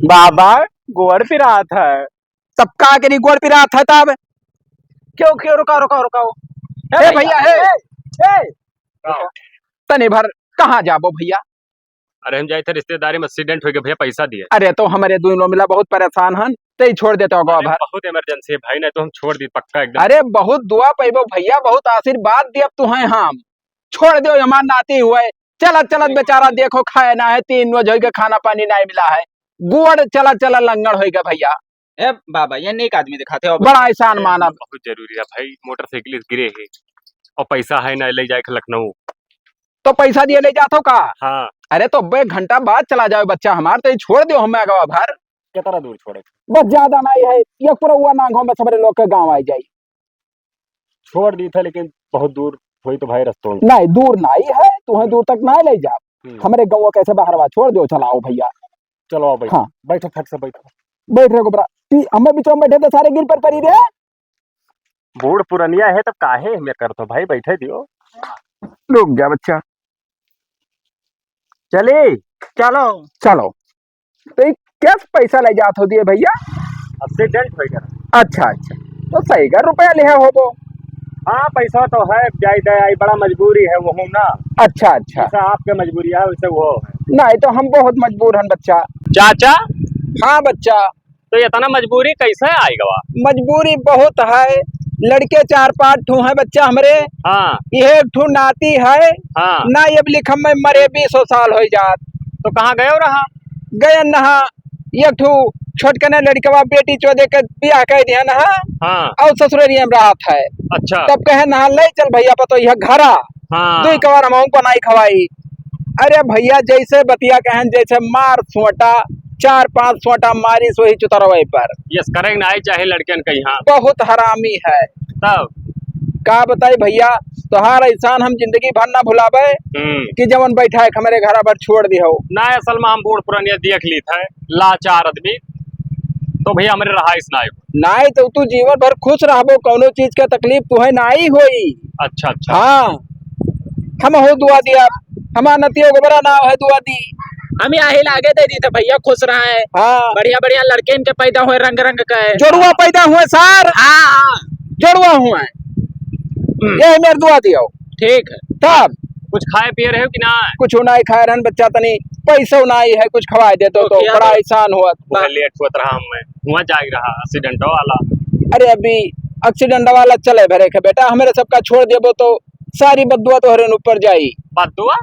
बाबा गोड़ पिरात है। तब का के गोड़ पिरा था तब क्यों क्यों रुकाओ रुकाओ रुकाओ। हे भैया हे तने भर कहाँ जाबो भैया। अरे हम जाए थे रिश्तेदारी में एक्सीडेंट हो गया भैया, पैसा दिए। अरे तो हमारे दोनों मिला बहुत परेशान हन ते ही छोड़ देते हो अरे भर। बहुत इमरजेंसी है भाई, नहीं तो हम छोड़ दी पक्का एकदम। अरे बहुत दुआ पैबो भैया, बहुत आशीर्वाद दिए तू है हम छोड़ दो हमार नाती हुए। चलत चलत बेचारा देखो खाए ना है, 3 रोज हो गए खाना पानी नहीं मिला है, गुड़ चला चला लंगड़ हो गया भैया। ए बाबा ये नेक आदमी दिखाते हो। बड़ा एहसान माना। बहुत जरूरी है भाई, मोटरसाइकिल गिरे है और पैसा है ना ले जाए लखनऊ। तो पैसा दिए ले जातो का। हाँ अरे तो 1 घंटा बाद चला जाओ बच्चा हमार, तो छोड़ दो हमें अगवा भर। कितना दूर छोड़े? बस ज्यादा नहीं है, ये पूरा हुआ ना गाँव में सबरे लोग के गाँव आ जाये। छोड़ दी था लेकिन बहुत दूर हुई तो भाई रस्तों नहीं दूर नहीं है, तुम्हें दूर तक नहीं ले जा। हमारे गाँव कैसे बाहर छोड़ दो, चलाओ भैया। चलो आओ बैठो। हाँ बैठो फट से बैठो। बैठ रहे गोबरा हमें बीचों में बैठे तो सारे गिल पर पड़ी रहे। बूढ़ पुरनिया है तब काहे मैं कर तो भाई बैठे दियो। रुक गया बच्चा। चले चलो चलो तो क्या पैसा ले जात हो दिए भैया। एक्सीडेंट हो गया। अच्छा अच्छा तो सही का रुपया लिया हो वो। हाँ पैसा तो है, जाए आई बड़ा मजबूरी है वो ना। अच्छा अच्छा जैसा आपके मजबूरी है वैसे वो है। नहीं तो हम बहुत मजबूर हैं बच्चा। चाचा हाँ बच्चा। तो ये इतना मजबूरी कैसे आएगा? मजबूरी बहुत है, लड़के 4-5 ठू है बच्चा हमरे। हाँ ये 1 ठू नाती है। हाँ ना ये लिखम में मरे 20 साल हो जात। तो कहाँ गए हो रहा? गए नहा 1 ठू छोटके ने लड़कवा बेटी चौदह के बियाह कह दिया ना। हाँ और ससुरेरिया में रात है। अच्छा तब कहे नहा ले चल भैया पतो यह घरा। हाँ 2 कबार हम बनाई खवाई। अरे भैया जैसे बतिया कहन जैसे मार सोटा 4-5 सोटा मारी सोही चुतरवई पर। यस करेंगे ना चाहे लड़कियन का यहाँ। बहुत हरामी है। तब का बताई भैया तोहार एहसान हम जिंदगी भर ना भुलावे कि जवन बैठा है हमारे घर पर छोड़ दी हो। ना असल में हम बूढ़ पुरानिया देख ली था लाचार आदमी, तो भैया हमारे रहाइश ना नहीं तो तू जीवन भर खुश रहबो, कोनो चीज का तकलीफ तुहे नहीं होई। अच्छा अच्छा हाँ हम हो दुआ दिया, हमारा नतियों को बड़ा नाम है दुआ दी। हम यही लागे दे दी थे भैया, खुश रहा है। हाँ बढ़िया बढ़िया लड़के इनके पैदा हुए रंग रंग का है। जोड़ुआ पैदा हुए सर। हाँ जोड़ुआ हुआ ये मेरे दुआ दियो। ठीक है। तब कुछ खाए पिए रहे हो कि ना? कुछ नहीं खाए रहन बच्चा, तनी पैसा नहीं है, कुछ खवाए दे तो बड़ा एहसान हुआ। लेट हुआ रहा हुआ जाग रहा एक्सीडेंट वाला। अरे अभी एक्सीडेंट वाला चले भरे के बेटा, हमारे सबका छोड़ देबो तो सारी बदुआ तो हरे ऊपर जाई। बदुआ?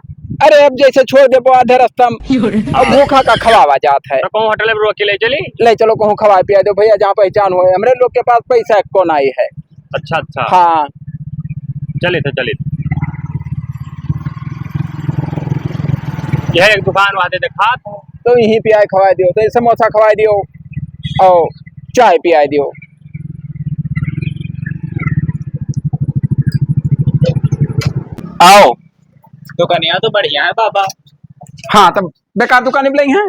अरे अब जैसे छोड़ देबो आधे रास्ता अब भूखा का खवावा जात है। तो कौन होटल में रोक के ले चली? ले चलो कहूँ खवा पिया दो भैया, जहाँ पहचान हो। हमारे लोग के पास पैसा कौन आई है। अच्छा अच्छा हाँ चले थे चले। यह एक दुकान वादे देखा तो यहीं पियाए खवा दियो, तो समोसा खवा दियो और चाय पिया दियो। आओ दुकानिया तो बढ़िया है बाबा। हाँ तब बेकार दुकान निकली है।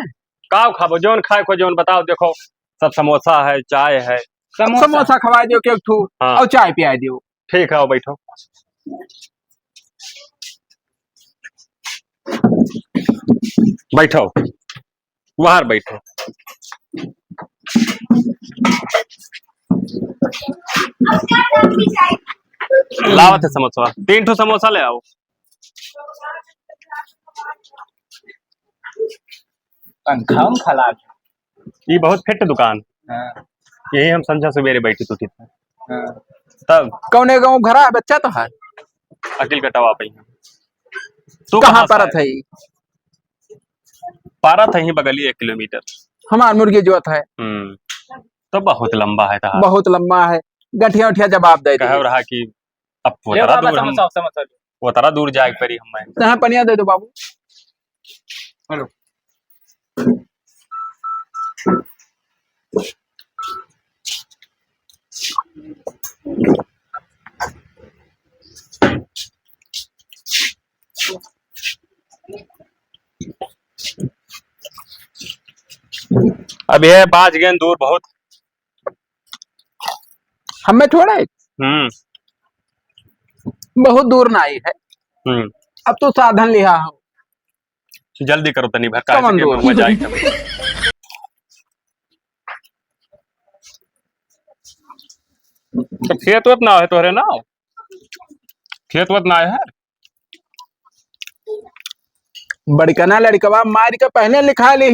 काव खाबो जोन खाए को जोन बताओ, देखो सब समोसा है चाय है। समोसा खवा दियो के ठू हाँ। और चाय पिया दियो। ठीक है आओ बैठो। बैठो बाहर बैठो। लाओ थे समोसा, 3 ठो समोसा ले आओ। पंखा खला। ये बहुत फिट दुकान। हाँ। यही हम समझा सवेरे बैठी टूटी था। हाँ। तब कौने गाँव घरा है बच्चा तो है। अकिल कटवा पे तू कहाँ पर थे? पारा था ही बगली 1 किलोमीटर। हमार मुर्गी जोत है। तो बहुत लंबा है था। बहुत लंबा है, गठिया उठिया जवाब दे कह रहा कि अब वो ये तरह बाबा दूर हम समोसा वो तरह दूर जाए परी हम। तहाँ पनिया दे दो बाबू। हेलो अब यह बाज गए दूर बहुत। हमें थोड़े बहुत दूर ना आई है। अब तो साधन लिया हो। जल्दी करो तनी भर कौन दूर? तो खेत वत ना है तोहरे ना, खेत वत ना है। बड़कना लड़कवा मार के पहले लिखा ली,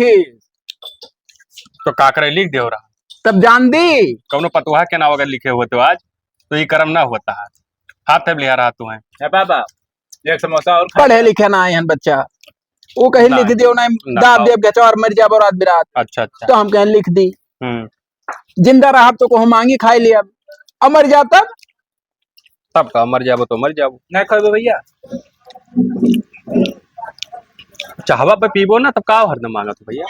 तो काकरे लिख दे रहा, तब जान दी। कौनो पतवाह के नाव अगर लिखे हुए तो आज तो ये कर्म ना होता है। हाथ तब लिया रहा तू है। है बाबा, एक समोसा और खा पढ़े लिखे ना है बच्चा, वो कहीं ना, लिख दियो ना ना दाब खाओ। देव के और मर जाबो रात बिरात, अच्छा अच्छा। तो हम कहीं लिख दी। जिंदा रहा तो को हम मांगी खाई लिया, अब मर जा तब का मर जाबो तो मर जाबो। नहीं खाओगे भैया? चाहवा पे पीबो ना तब का हरदम मांगा तो भैया।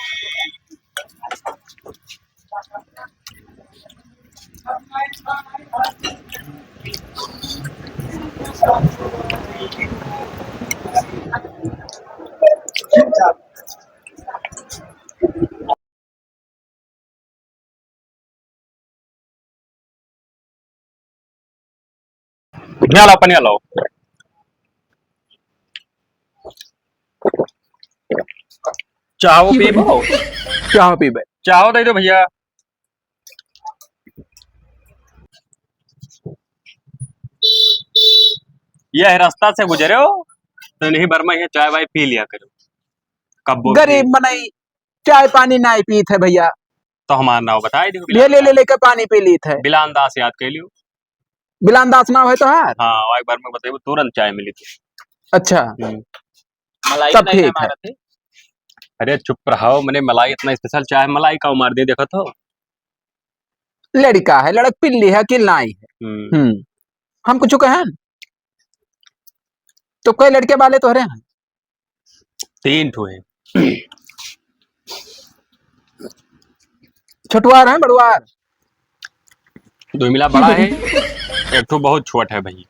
यहाँ लाओ, पनिया लाओ। चाहो पीबो? चाहो पीबे? चाहो दे दो भैया। यह रास्ता से गुजरे हो तो नहीं बर्मा ये चाय वाय पी लिया करो। कब गरीब मनई चाय पानी नहीं पी थे भैया, तो हमारा नाव बताए दो। ले ले ले लेके पानी पी ली थे। बिलान दास याद कर लियो। बिलान दास नाव है तो हार। हाँ, एक बार में बताइए तुरंत चाय मिली थी। अच्छा, मलाई सब नहीं ठीक है। मारा थे। अरे चुप रहो, मैंने मलाई इतना स्पेशल चाय मलाई का मार दे देखा तो। लड़का है, लड़क पिल्ली है कि लाई है। हम कुछ कहें तो कई लड़के वाले तो रहे हैं, 3 ठो है। छुटवार है बड़ुआर? 2 मिला बड़ा है, एक ठो बहुत छोट है भाई।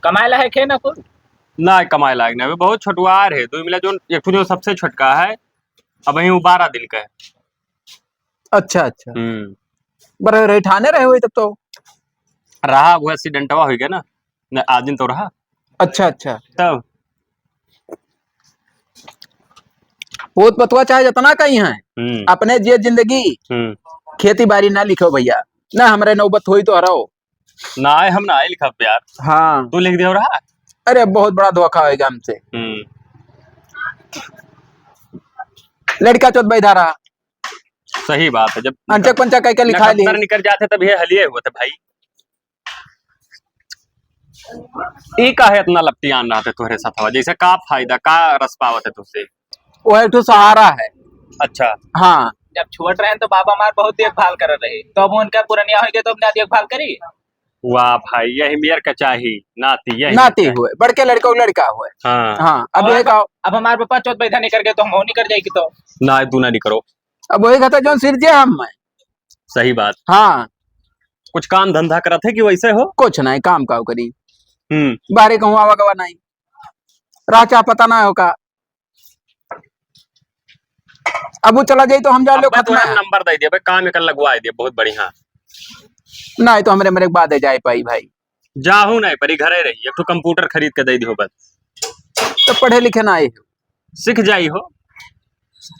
कमाएला है खे ना कुल? ना कमाए लायक ना, बहुत छोटवार है। 2 मिला जो एक ठो जो सबसे छोटका है, अब वही 12 दिन का है। अच्छा अच्छा, बड़े रहे ठाने रहे हुए तब तो। रहा वो एक्सीडेंटवा हो गया ना, न आज दिन तो रहा। अच्छा अच्छा, तब पोत पतवा चाहे जितना कहीं है, अपने जे जिंदगी खेती बाड़ी ना लिखो भैया, ना हमारे नौबत हुई तो हराओ ना आए, हम ना आए लिखा प्यार। हाँ, तू लिख दे रहा। अरे बहुत बड़ा धोखा होगा हमसे। लड़का चौथ बैठा रहा, सही बात है। जब अंचक पंचक कह के लिखा ली, निकल जाते तब ये हलिए हुए थे भाई। ई का है इतना लपटियान रहते तुहरे साथ, जैसे का फायदा का रस पावत है तुझसे? वो एक ठो सहारा है। अच्छा हाँ, जब छोट रहे तो बाबा मार बहुत देखभाल कर रहे, तो अब उनका पुरनिया हो गए तो अपना देखभाल करी। वाह भाई, यही मेयर का चाहिए नाती, यही नाती हुए, बड़के लड़का लड़का हुए। हाँ हाँ, अब वही का, अब हमारे पापा चौथ बैठा नहीं कर गए तो हम नहीं कर जाएगी तो। ना तू ना नहीं करो। अब वही कहता जो सिर जे हम मैं। सही बात। हाँ, कुछ काम धंधा करत है कि वैसे हो? कुछ नहीं, काम काव करी, हम्म। बाहरी कहूँ आवा गवा नहीं, राह चाह पता ना होगा। अब वो चला जाए तो हम जा लो खत्म है। नंबर दे दिया भाई, काम एक लगवा दिया, बहुत बढ़िया। नहीं तो हमारे मेरे बाद जाए पाई भाई। जाहू नहीं परी, घरे रही, एक तो कंप्यूटर खरीद के दे दियो बस। तो पढ़े लिखे ना आए हो, सीख जाई हो,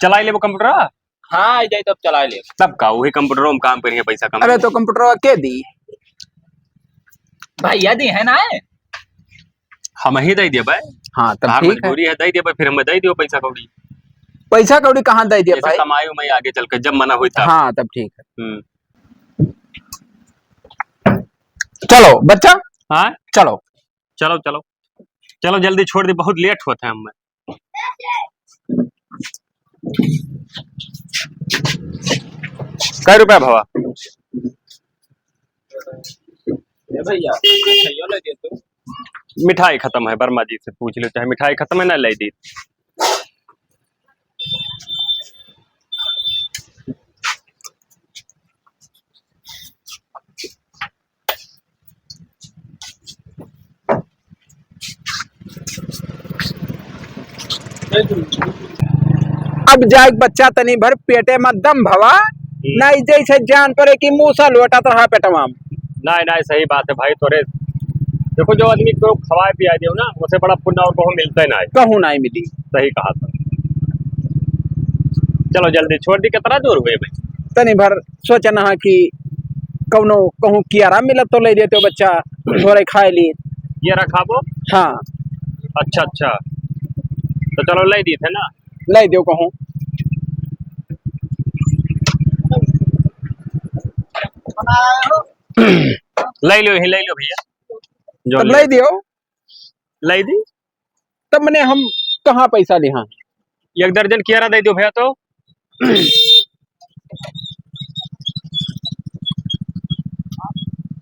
चलाई ले वो कंप्यूटर। हाँ आ जाए तब चला ले। तब का वही कंप्यूटर में काम करिए, पैसा कमा। अरे तो कंप्यूटर के दी भैया दी है ना, हम ही दे दिए भाई। हाँ तब ठीक है, मजबूरी है, दे दिए भाई, फिर हमें दे दियो पैसा कौड़ी। पैसा कौड़ी कहाँ दे दिया भाई? कमाई मैं आगे चल के जब मना हुई था। हाँ तब ठीक है। चलो बच्चा, हाँ चलो चलो चलो चलो, जल्दी छोड़ दी, बहुत लेट होते हैं हमें। कै रुपया भवा? भैया ले दे तो। मिठाई खत्म है, वर्मा जी से पूछ लो, चाहे मिठाई खत्म है ना ले दी। अब जाए बच्चा तनी भर पेटे में दम भवा, नहीं जैसे जान पड़े कि मुंह सा लोटा तो हाँ पेटवा में। नहीं नहीं, सही बात है भाई। तोरे देखो, जो आदमी को खवाए पिया दियो ना, उसे बड़ा पुण्य और बहु मिलता नहीं। कहूँ नहीं मिली। सही कहा था। चलो जल्दी छोड़ दी, कितना दूर हुए भाई? तनी भर सोचना है कि कौनो कहूँ कियारा मिलत तो ले देते हो बच्चा थोड़े खाए ली। ये रखा वो। हाँ अच्छा अच्छा, तो चलो ले दी थे ना। ले दो कहूँ। ले लो भैया जो तब ले दियो। ले दी। तब मैंने हम कहाँ पैसा लिहा। 1 दर्जन कियारा दे दो भैया तो।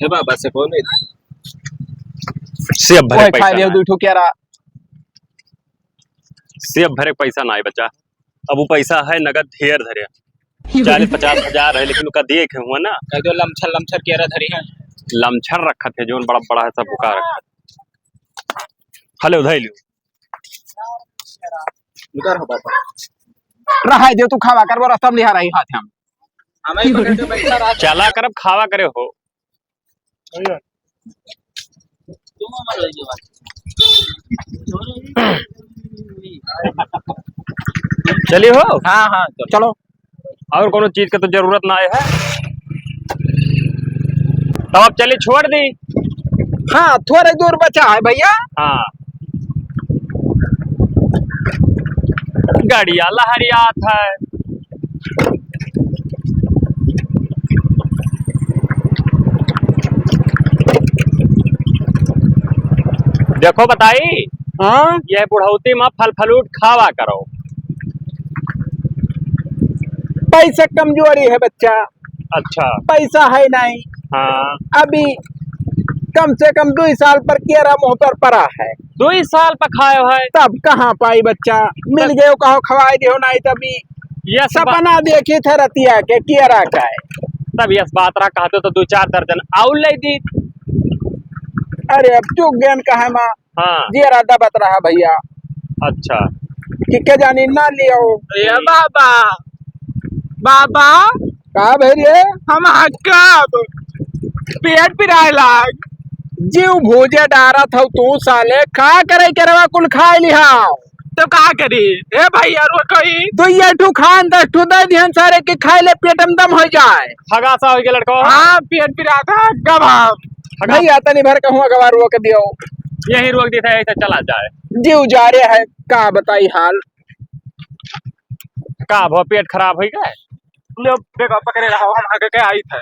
हे बाबा से बोल सेब भरे ओए पैसा खाए लियो ना, 2 ठो कियारा। सेब भरे पैसा ना है बच्चा। अब वो पैसा है नगद ढेर धरे 40-50 हजार है, लेकिन उसका देख हुआ ना कह दो लमछर लमछर केरा धरी है। लमछर रखा थे जो बड़ा बड़ा है सब बुका रखा। हेलो धैल उधर हो बाबा रहा दे तू खावा कर वो रास्ता में लिहा रही हाथ हम। हमें ही पकड़ के बैठा रहा। चला करब खावा करे हो। चलिए हो। हाँ हाँ चलो। और कोनो चीज का तो जरूरत ना है। तब अब चलिए छोड़ दी। हाँ थोड़े दूर बचा है भैया। हाँ गाड़िया लहरियात है। देखो बताई, हाँ यह बुढ़ौती में फल फलूट खावा करो। पैसा कमजोरी है बच्चा। अच्छा पैसा है नहीं। हाँ, अभी कम से कम 2 साल पर केरा मुंह पर पड़ा है। 2 साल पर खाए है। तब कहाँ पाई बच्चा। मिल गए कहो खवाई दियो नहीं तभी यह सब सपना देखी थे रतिया के केरा का है। तब यस बात रहा कहते तो 2-4 दर्जन आउल ले दी। अरे अब चुक गयन कहे माँ हाँ जेरा दबत रहा भैया अच्छा कि के जानी ना लियो। ये बाबा बाबा कहा भैया हम हक्का पेट पिराए लाग। जीव भूजे डारा था तू साले का करे करवा कुल खाए लिहा। तो का करी ए भैया रो कोई 2 ठू खान 10 ठू दे दिहन सारे के खाए ले पेटम दम हो जाए। हगासा हो गया लड़को। हाँ पेट पिरा था कबाब भैया तनी भर कहूँ अगवा रोक दियो। यही रोक दी था ऐसे चला जाए। जीव जा रे है का बताई हाल। का भो पेट खराब हो गए। लो बेगा पकड़े रहो हम हक के आई थे।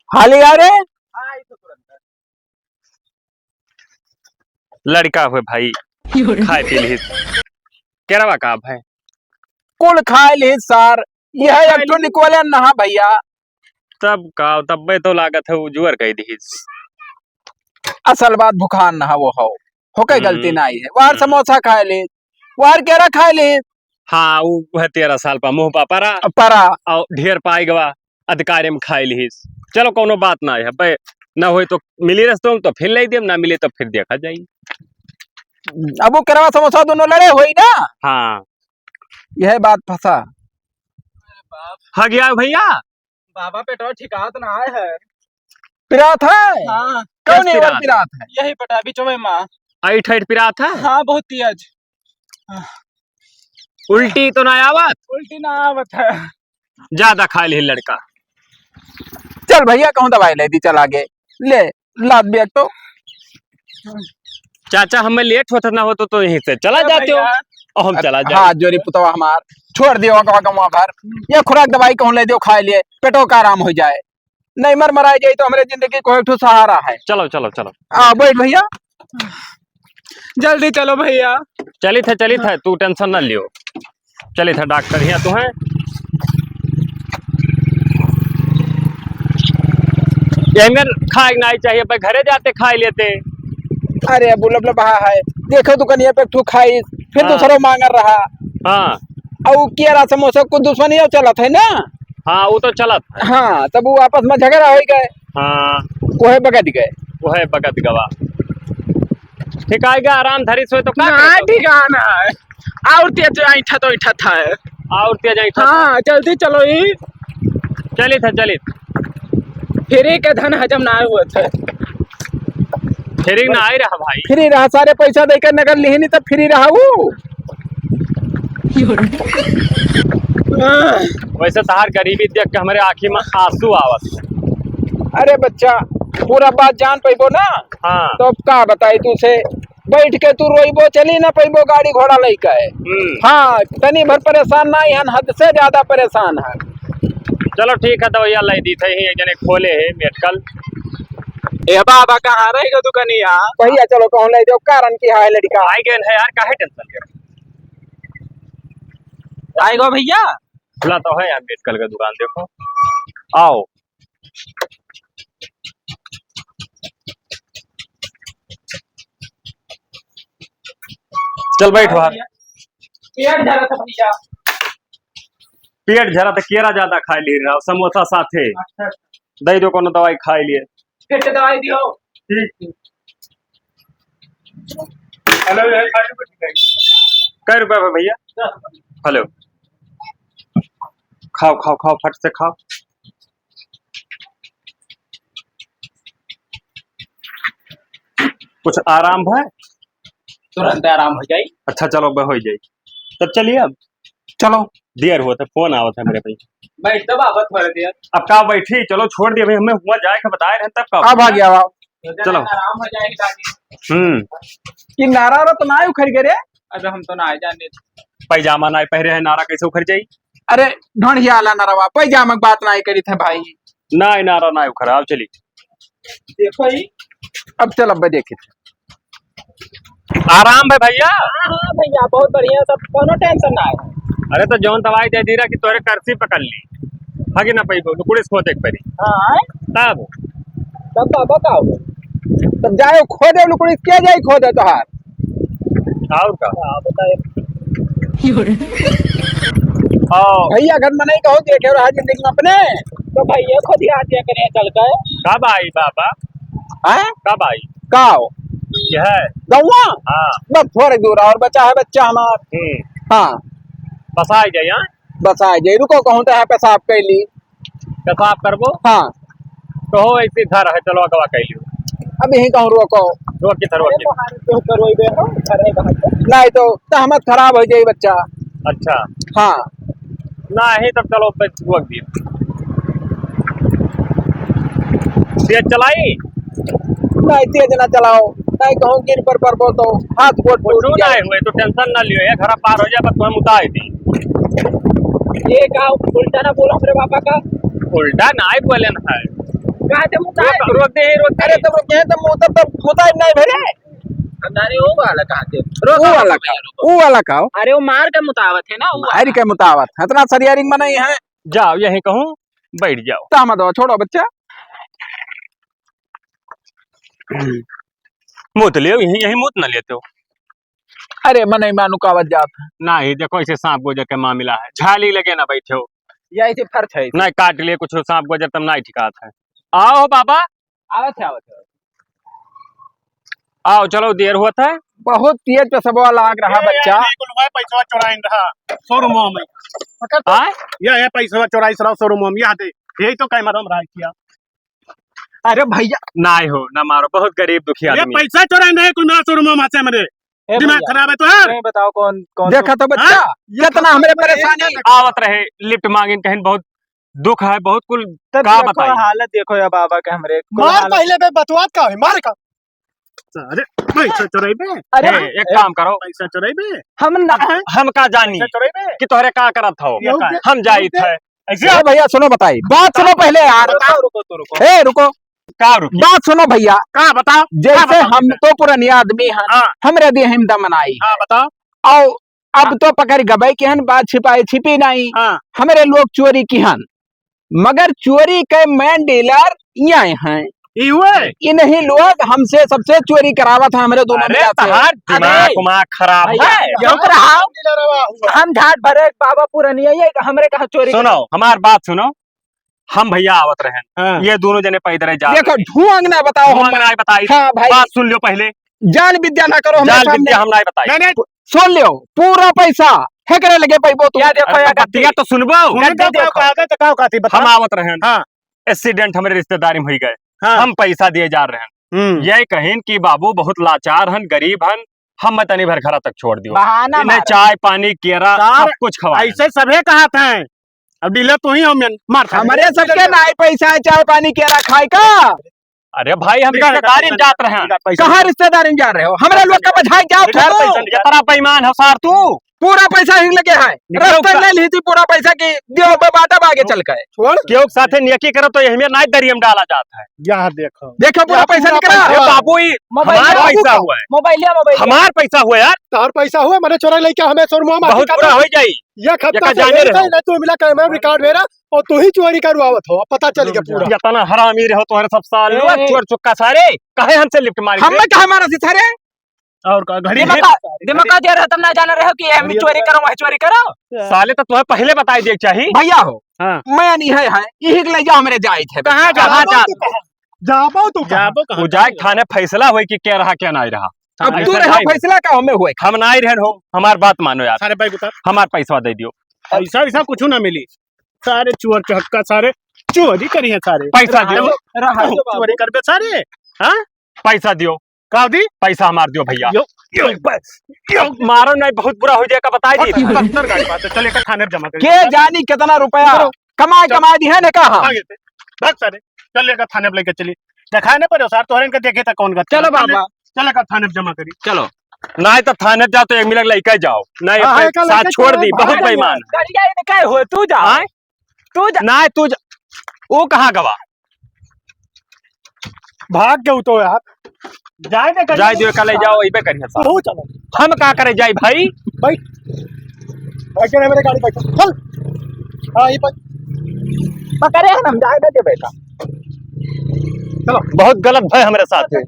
हाल यारे हाँ तो तुरंत लड़का हुए भाई खाए पी ली केरवा का भाई कुल खाए ली सार यह एक ठो निकोले नहा भैया। तब का तब तो लागत है वो जुअर कही दी। असल बात भुखान नहा वो हो के गलती हम्म। ना आई है। वार समोसा खाए ली वार केरा खाए ली। हाँ वो है 13 साल पा मुंह पा परा परा और ढेर पाई गवा अधिकारी में खाई ली। चलो कोनो बात ना है भाई, ना हो तो मिली रस्तों तो फिर ले देम, ना मिले तो फिर देखा जाई। अब वो केरवा समोसा दोनों लड़े हुई ना। हाँ यह बात फंसा। हाँ गया भैया। बाबा पेटो ठिकात ना आए है। पिरात है हाँ कौन है पिरात? वो पिरात है। यही पटा बिचो में माँ। ऐठ ऐठ पिरा था। हाँ बहुत तेज उल्टी तो ना आवत। उल्टी ना आवत है। ज्यादा खा ली लड़का। चल भैया कहूँ दवाई ले दी चल आगे ले लाद बैग तो। चाचा हमें लेट होता ना होता तो यहीं से चला जाते हो और हम चला जाए। हाँ जोरी पुतवा हमार छोड़ दियो गवा भर ये खुराक दवाई कहूँ ले दियो खाए लिए पेटों का आराम हो जाए। नहीं मर मराई जाए तो हमारे जिंदगी को एक ठो सहारा है। चलो चलो चलो बैठ भैया जल्दी चलो भैया। चली थे तू टेंशन ना लियो। चली थे डॉक्टर यहाँ तू है। यही खाए नहीं चाहिए पर घरे जाते खाए लेते। अरे बुलब बहा है देखो दुकानिया पे ठू खाई फिर हाँ। दूसरों मांग रहा हाँ और केरा समोसा कुछ दुश्मनी चला था ना। हाँ वो तो चलत। हाँ तब वो आपस में झगड़ा हो गए हाँ कोहे बगद गए। वो है बगत गवा ठीक आएगा आराम धरी सोए तो का ना करे तो? ठिकाना है और तेज ऐठा तो ऐठा था। और तेज ऐठा हाँ जल्दी चलो ही चली फिर के धन हजम ना हुआ थे। फिर ना आई रहा भाई। फ्री रहा सारे पैसा देकर नगर लिही नहीं तब फ्री रहा वो। वैसे तहार गरीबी देख के हमारे आँखी में आंसू आवत। अरे बच्चा पूरा बात जान पैबो ना हाँ। तो अब का बताई तुझसे, बैठ के तू रोइबो चली ना पैबो गाड़ी घोड़ा लेके है। हाँ तनी भर परेशान नहीं हन, हद से ज्यादा परेशान है। चलो ठीक है दवाइया लाई दी थी जने खोले है मेडिकल। ए बाबा कहाँ रहेगा दुकानिया? भैया चलो कहूँ ले जाओ, कारण की है लड़का आई गए है यार, काहे टेंशन ले आएगा भैया? खुला तो है यार मेडिकल का दुकान, देखो आओ। चल बैठ बाहर। पेट धरा था भैया। पेट झरा तो केरा ज्यादा खा ली रहा, समोसा साथे दे दो कोनो दवाई खा लिए। फिर से दवाई दियो। ठीक। हेलो कै रुपए में भैया? हेलो खाओ खाओ खाओ फट से खाओ। कुछ आराम है? तुरंत आराम हो जाए। अच्छा चलो हो जाए तब चलिए। अब चलो देर हुआ था, फोन आवा था मेरे भाई। बैठ तो बाबा थोड़ी देर। अब का बैठी, चलो छोड़ दिए भाई, हमें हुआ जाए के बताए रहे तब का। अब आ गया बाप चलो। आराम हो जाएगी। कि नारा तो ना उखड़ गए रे। अरे हम तो ना जाने। पैजामा ना पहरे है, नारा कैसे उखड़ जाई? अरे ढोंढिया आला नरवा पैजामा बात ना करी थे भाई। ना नारा ना उखड़ा। अब चली देखो ही। अब चल अब देखे आराम है भैया। हाँ भैया बहुत बढ़िया, सब कोनो टेंशन ना है। अरे तो जौन दवाई दे दी रहा कि तोरे कर्सी पकड़ ली हगी ना पैबो लुकुड़िस खोते परी हाँ तब तब बाबा का हो तब जाए खो दे लुकड़ी क्या जाए खो दे तोहार। और का बताए। आओ भैया घर में नहीं कहो देखे रहा जिंदगी में अपने। तो भैया खुद ही आ दिया करें चल कर। कब आई बाबा? हैं कब आई? का हो यह है गौवा हाँ। बस थोड़े दूर और बचा है बच्चा हमार। हाँ बस आ जाए यहाँ बस आ जाए, रुको कहूँ तो है पेशाब कैली। पेशाब करबो हाँ तो हो ऐसे घर है, चलो अगवा कह लियो। अब यही कहूँ रुको रोक की तरह नहीं तो तहमत खराब हो जाए बच्चा। अच्छा हाँ ना ही तब चलो रोक दिए। तेज चलाई नहीं तेज ना चलाओ, नहीं कहूँ गिर पर बो तो हाथ गोड़ कुछ ना हुए तो टेंशन ना लियो, ये घर पार हो जाए बस तुम उतार दी। ये का उल्टा ना बोलो मेरे पापा का। उल्टा ना ही बोले ना है। कहा थे मुता रोक दे रोक दे। अरे तब रुके तो मुँह तब मुता नहीं भेजे। अंदारे वो वाला कहा थे। वो वाला का वो वाला का अरे वो मार के मुतावत है ना वो। हरी के मुतावत इतना सरियारिंग में नहीं है। जाओ यही कहूँ बैठ जाओ। तामत दो छोड़ो बच्चा। मुँह लियो यही यही मुँह न लेते हो। अरे मन नहीं मानू कावत जात ना ही देखो ऐसे सांप गोजर के मामला है, झाली लगे ना बैठे हो यही से फर्क है। ना काट लिए कुछ सांप गोजर तब ना ठिकात है। आओ बाबा आवत है आओ चलो देर हुआ था। बहुत तेज पे सबवा लाग रहा बच्चा। पैसा चोराइन रहा शोरूम में आए ये पैसा चोराई रहा शोरूम में याद है यही तो कैमरा में रहा किया। अरे भैया ना हो ना मारो, बहुत गरीब दुखी ये आदमी। पैसा चोराइन रहे कुल मेरा शोरूम में से मेरे दिमाग खराब है तो है। नहीं बताओ कौन कौन देखा तो बच्चा कितना हमारे परेशानी। आवत रहे लिफ्ट मांगे कहीं बहुत दुख है, बहुत कुल का बताइए। हालत देखो या बाबा के हमरे मार पहले पे बतवात का है मार का। अरे पैसा चोराई बे। अरे ए, एक काम करो पैसा चोराई बे। हम का जानी पैसा चोराई बे। कि तोहरे का करत हो, हम जाई थे ऐसे। ए भैया सुनो बताई बात सुनो पहले यार। रुको तो रुको। ए रुको का रुकी बात सुनो भैया। कहाँ बताओ जैसे हम तो पुरानी आदमी हैं, हाँ। हमरे दी हिमदा मनाई हाँ बताओ। और अब तो पकड़ गबई की हन, बात छिपाई छिपी नहीं। हाँ हमारे लोग चोरी की हन, मगर चोरी के मेन डीलर यहाँ हैं। ये हुए इन्हीं लोग हमसे सबसे चोरी करावा था हमारे दोनों अरे मियाँ से। तहार दिमाग उमाग खराब है। चुप रहो। हम झाट भरे बाबा पुरानी ये हमरे कहा चोरी। सुनो हमार बात सुनो, हम भैया आवत रहे हाँ। ये दोनों जने पैदल जा देखो ढूंढ ना बताओ हम। नहीं बताई। हाँ भाई बात सुन लो पहले, जान विद्या ना करो हमारे जाल सामने। विद्या हम नहीं बताई। नहीं नहीं सुन लियो पूरा पैसा है करे लगे पैबो तो। देखो या बतिया तो सुनबो। सुनते तो कागज तो काओ काती हम बता। आवत रहे हाँ। एक्सीडेंट हमारे रिश्तेदारी में हो गए, हाँ। हम पैसा दिए जा रहे हैं। यही कहें कि बाबू बहुत लाचार हन, गरीब हन, हम मैं तनी भर घरा तक छोड़ दियो बहाना इन्हें मारा। चाय पानी केरा सार, सब कुछ खवा ऐसे सभे कहा था अब डीलर तू ही हम मार खा हमारे सबके नाई पैसा है चाय पानी केरा खाए का। अरे भाई हम निकाल, रिश्तेदारी में निकाल, जात रहे हैं पैसा कहाँ रिश्तेदारी में जा रहे हो? हमारे लोग का बधाई जाओ निकाल तो। पैसा, निकाल। इतना बेईमान है सार तू पूरा पैसा ही लगे है, निकालो रास्ते का- नहीं ली थी पूरा पैसा की दियो बाटा आगे चल गए। छोड़ केहू के साथे नियकी करो तो यही में नाच दरियम डाला जाता है यहाँ देखो देखो पूरा या पैसा पूरा निकला। अरे बाबू ही मोबाइल हमार बाबू पैसा का। हुआ है मोबाइल हमार पैसा हुआ यार तार पैसा हुआ मैंने चोरा लेके हमें शोरूम बहुत बुरा हो जाई ये खत्ता ये का जाने रहो। नहीं तू मिला कैमरा रिकॉर्ड मेरा और तू ही चोरी करवावत हो पता चल गया पूरा या तना हरामी रहो तुम्हारे सब साल ए, ए। चोर चुक्का सारे कहे हमसे लिफ्ट मारी हमें कहा हमारा सिथारे और का घड़ी दिमाग का दे रहे हो तुम ना जाना रहे हो कि हम चोरी करो वही चोरी करो। साले तो तुम्हें पहले बताई दे चाहिए भैया हो हाँ। मैं नहीं है यही के ले जाओ मेरे जाए थे। कहाँ कहाँ जा जाबो तू जाबो तू जाए थाने फैसला हुई कि क्या रहा क्या नहीं रहा अब ऐसा तू रहो नहीं। फैसला का हमें हुए। हम नहीं रहन हो हमार बात मानो यार सारे भाई उतार हमार पैसा दे दियो ऐसा ऐसा कुछ ना मिली सारे चोर चहक्का सारे चोरी करी है सारे पैसा दियो चोरी करबे सारे हाँ पैसा दियो का दी पैसा हमार दियो भैया यो यो, मारो नहीं बहुत बुरा हो जाएगा बताई दी 70 गाड़ी बात है चल एक थाने जमा कर के जानी कितना रुपया कमाए कमाए दी है ने कहा। आगे से भाग सारे चल लेकर थाने पे लेके चली दिखाने पर सर तोहरे इनका देखे था कौन का चलो बाबा चल लेकर थाने पे जमा करी चलो नहीं तो थाने जाओ तो एक मिनट लेके जाओ नहीं हाँ, अपने एक साथ लड़के छोड़ को दी भाग बहुत जाइए। बेईमान गाड़िया ने काय हो तू जा आए? तू जा नहीं तू वो कहाँ गवा भाग के तो यार जाए दे कर जाए दियो कल जाओ वही पे करिए साहब हो चलो हम कहाँ करे जाए भाई भाई बैठे रहे मेरे गाड़ी बैठो चल हाँ ये पर पकड़े हम जाए दे बेटा। बहुत गलत भाई हमारे साथ है